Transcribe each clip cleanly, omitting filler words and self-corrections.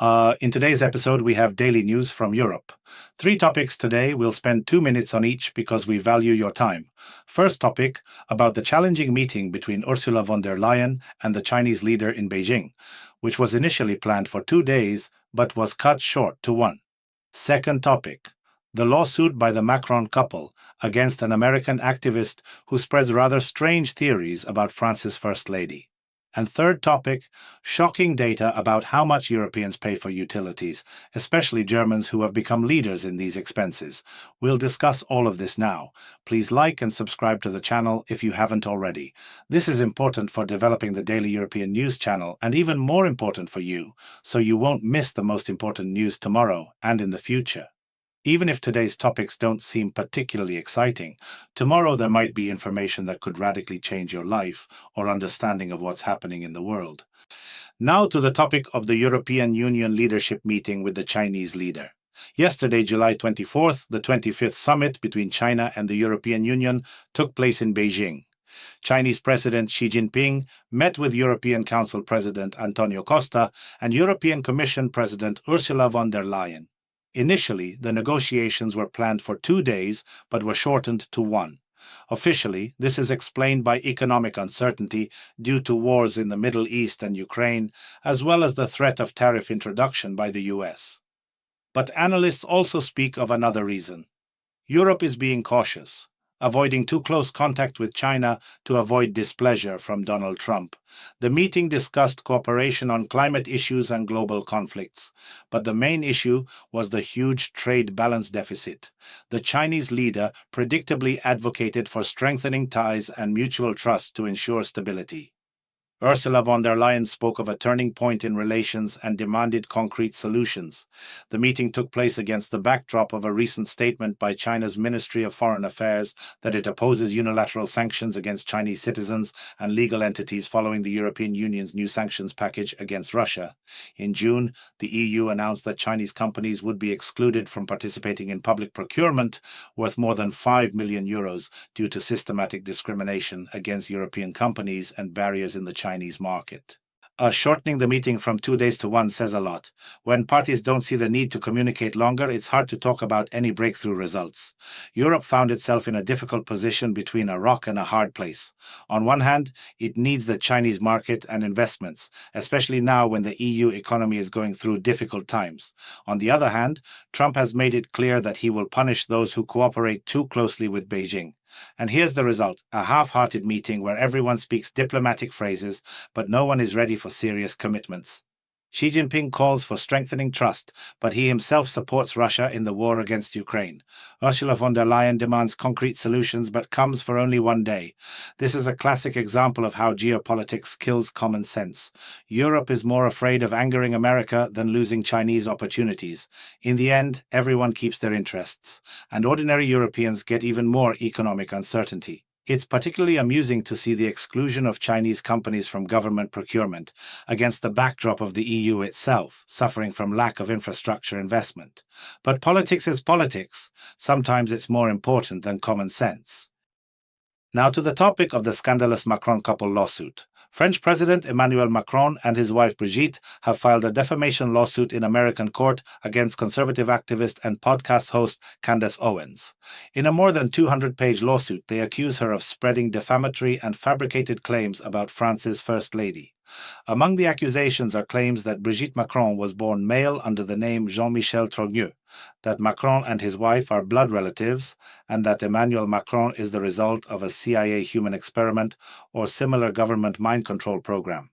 In today's episode, we have daily news from Europe. 3 topics today. We'll spend 2 minutes on each because we value your time. First topic, about the challenging meeting between Ursula von der Leyen and the Chinese leader in Beijing, which was initially planned for 2 days but was cut short to 1. Second topic, the lawsuit by the Macron couple against an American activist who spreads rather strange theories about France's First Lady. And third topic, shocking data about how much Europeans pay for utilities, especially Germans who have become leaders in these expenses. We'll discuss all of this now. Please like and subscribe to the channel if you haven't already. This is important for developing the Daily European News channel and even more important for you, so you won't miss the most important news tomorrow and in the future. Even if today's topics don't seem particularly exciting, tomorrow there might be information that could radically change your life or understanding of what's happening in the world. Now to the topic of the European Union leadership meeting with the Chinese leader. Yesterday, July 24th, the 25th summit between China and the European Union took place in Beijing. Chinese President Xi Jinping met with European Council President Antonio Costa and European Commission President Ursula von der Leyen. Initially, the negotiations were planned for 2 days, but were shortened to 1. Officially, this is explained by economic uncertainty due to wars in the Middle East and Ukraine, as well as the threat of tariff introduction by the US. But analysts also speak of another reason. Europe is being cautious, avoiding too close contact with China to avoid displeasure from Donald Trump. The meeting discussed cooperation on climate issues and global conflicts, but the main issue was the huge trade balance deficit. The Chinese leader predictably advocated for strengthening ties and mutual trust to ensure stability. Ursula von der Leyen spoke of a turning point in relations and demanded concrete solutions. The meeting took place against the backdrop of a recent statement by China's Ministry of Foreign Affairs that it opposes unilateral sanctions against Chinese citizens and legal entities following the European Union's new sanctions package against Russia. In June, the EU announced that Chinese companies would be excluded from participating in public procurement worth more than €5 million due to systematic discrimination against European companies and barriers in the Chinese market. Shortening the meeting from 2 days to 1 says a lot. When parties don't see the need to communicate longer, it's hard to talk about any breakthrough results. Europe found itself in a difficult position between a rock and a hard place. On one hand, it needs the Chinese market and investments, especially now when the EU economy is going through difficult times. On the other hand, Trump has made it clear that he will punish those who cooperate too closely with Beijing. And here's the result, a half-hearted meeting where everyone speaks diplomatic phrases, but no one is ready for serious commitments. Xi Jinping calls for strengthening trust, but he himself supports Russia in the war against Ukraine. Ursula von der Leyen demands concrete solutions but comes for only 1 day. This is a classic example of how geopolitics kills common sense. Europe is more afraid of angering America than losing Chinese opportunities. In the end, everyone keeps their interests, and ordinary Europeans get even more economic uncertainty. It's particularly amusing to see the exclusion of Chinese companies from government procurement against the backdrop of the EU itself, suffering from lack of infrastructure investment. But politics is politics. Sometimes it's more important than common sense. Now to the topic of the scandalous Macron couple lawsuit. French President Emmanuel Macron and his wife Brigitte have filed a defamation lawsuit in American court against conservative activist and podcast host Candace Owens. In a more than 200-page lawsuit, they accuse her of spreading defamatory and fabricated claims about France's First Lady. Among the accusations are claims that Brigitte Macron was born male under the name Jean-Michel Trogneux, that Macron and his wife are blood relatives, and that Emmanuel Macron is the result of a CIA human experiment or similar government mind control program.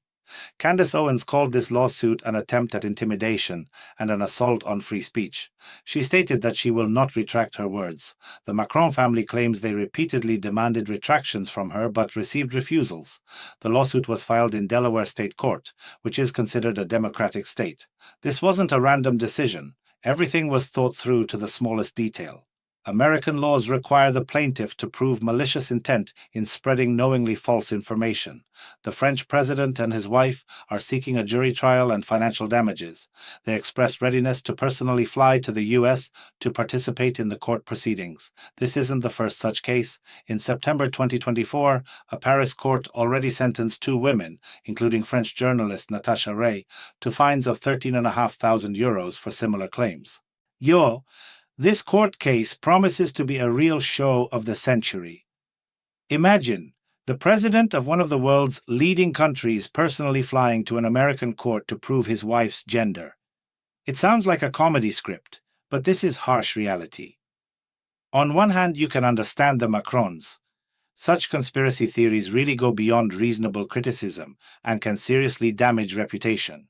Candace Owens called this lawsuit an attempt at intimidation and an assault on free speech. She stated that she will not retract her words. The Macron family claims they repeatedly demanded retractions from her but received refusals. The lawsuit was filed in Delaware State Court, which is considered a democratic state. This wasn't a random decision. Everything was thought through to the smallest detail. American laws require the plaintiff to prove malicious intent in spreading knowingly false information. The French president and his wife are seeking a jury trial and financial damages. They expressed readiness to personally fly to the U.S. to participate in the court proceedings. This isn't the first such case. In September 2024, a Paris court already sentenced 2 women, including French journalist Natasha Ray, to fines of €13,500 for similar claims. This court case promises to be a real show of the century. Imagine the president of one of the world's leading countries personally flying to an American court to prove his wife's gender. It sounds like a comedy script, but this is harsh reality. On one hand, you can understand the Macrons. Such conspiracy theories really go beyond reasonable criticism and can seriously damage reputation.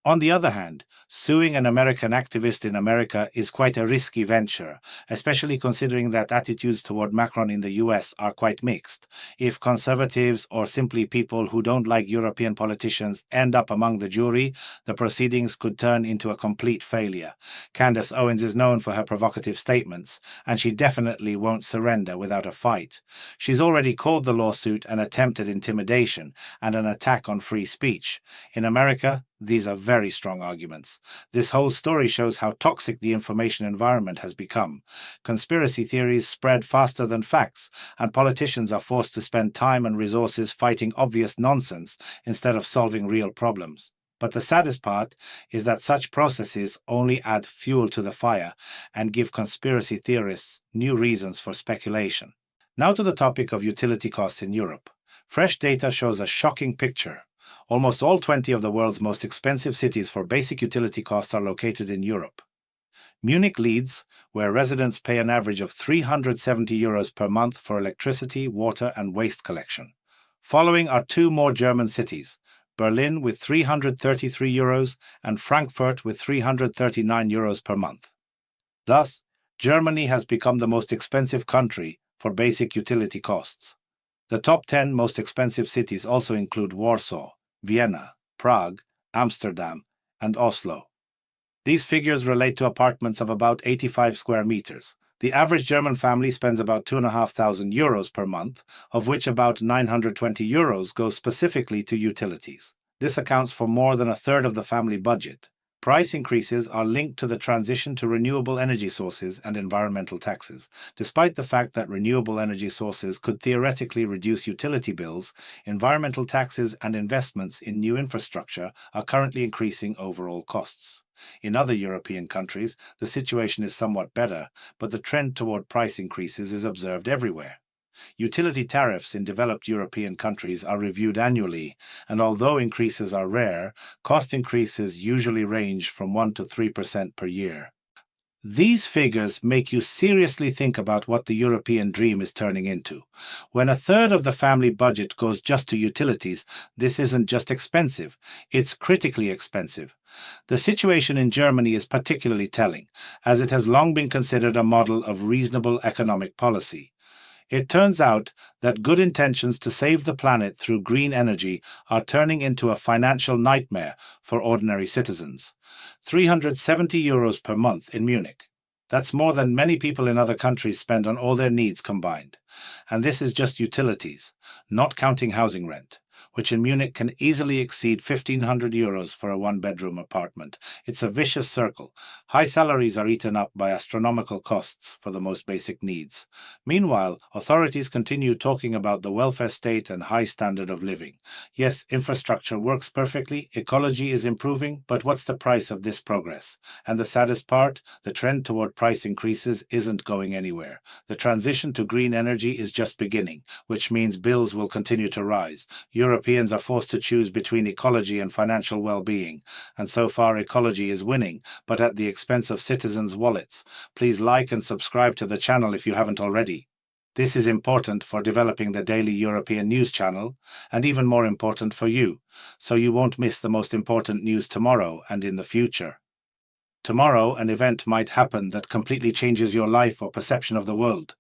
On the other hand, suing an American activist in America is quite a risky venture, especially considering that attitudes toward Macron in the US are quite mixed. If conservatives or simply people who don't like European politicians end up among the jury, the proceedings could turn into a complete failure. Candace Owens is known for her provocative statements, and she definitely won't surrender without a fight. She's already called the lawsuit an attempted intimidation and an attack on free speech. In America, these are very strong arguments. This whole story shows how toxic the information environment has become. Conspiracy theories spread faster than facts, and politicians are forced to spend time and resources fighting obvious nonsense instead of solving real problems. But the saddest part is that such processes only add fuel to the fire and give conspiracy theorists new reasons for speculation. Now to the topic of utility costs in Europe. Fresh data shows a shocking picture. Almost all 20 of the world's most expensive cities for basic utility costs are located in Europe. Munich leads, where residents pay an average of €370 per month for electricity, water, and waste collection. Following are 2 more German cities, Berlin with €333 and Frankfurt with €339 per month. Thus, Germany has become the most expensive country for basic utility costs. The top 10 most expensive cities also include Warsaw, Vienna, Prague, Amsterdam, and Oslo. These figures relate to apartments of about 85 square meters. The average German family spends about €2,500 per month, of which about €920 go specifically to utilities. This accounts for more than a third of the family budget. Price increases are linked to the transition to renewable energy sources and environmental taxes. Despite the fact that renewable energy sources could theoretically reduce utility bills, environmental taxes and investments in new infrastructure are currently increasing overall costs. In other European countries, the situation is somewhat better, but the trend toward price increases is observed everywhere. Utility tariffs in developed European countries are reviewed annually, and although increases are rare, cost increases usually range from 1 to 3% per year. These figures make you seriously think about what the European dream is turning into. When a third of the family budget goes just to utilities, this isn't just expensive, it's critically expensive. The situation in Germany is particularly telling, as it has long been considered a model of reasonable economic policy. It turns out that good intentions to save the planet through green energy are turning into a financial nightmare for ordinary citizens. €370 per month in Munich. That's more than many people in other countries spend on all their needs combined. And this is just utilities, not counting housing rent, which in Munich can easily exceed €1,500 for a one-bedroom apartment. It's a vicious circle. High salaries are eaten up by astronomical costs for the most basic needs. Meanwhile, authorities continue talking about the welfare state and high standard of living. Yes, infrastructure works perfectly, ecology is improving, but what's the price of this progress? And the saddest part, the trend toward price increases isn't going anywhere. The transition to green energy is just beginning, which means bills will continue to rise. Europeans are forced to choose between ecology and financial well-being, and so far ecology is winning, but at the expense of citizens' wallets. Please like and subscribe to the channel if you haven't already. This is important for developing the daily European news channel, and even more important for you, so you won't miss the most important news tomorrow and in the future. Tomorrow, an event might happen that completely changes your life or perception of the world.